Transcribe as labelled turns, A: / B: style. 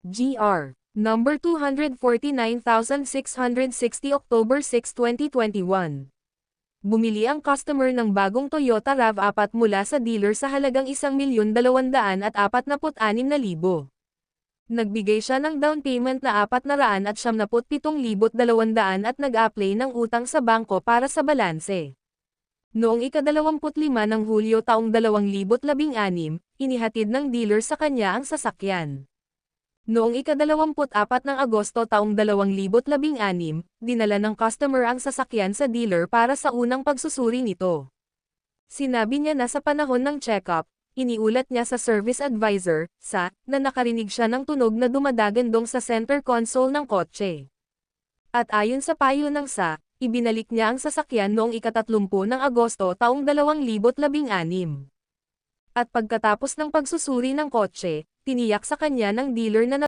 A: GR. Number 249,660 October 6, 2021. Bumili ang customer ng bagong Toyota RAV4 mula sa dealer sa halagang 1,246,000. Nagbigay siya ng down payment na 477,200 at nag-apply ng utang sa bangko para sa balanse. Noong ika-25 ng Hulyo taong 2016, inihatid ng dealer sa kanya ang sasakyan. Noong ika-24 ng Agosto taong 2016, dinala ng customer ang sasakyan sa dealer para sa unang pagsusuri nito. Sinabi niya na sa panahon ng check-up, iniulat niya sa service advisor, na nakarinig siya ng tunog na dumadagandong sa center console ng kotse. At ayon sa payo ng ibinalik niya ang sasakyan noong ika-30 ng Agosto taong 2016. At pagkatapos ng pagsusuri ng kotse, tiniyak sa kanya ng dealer na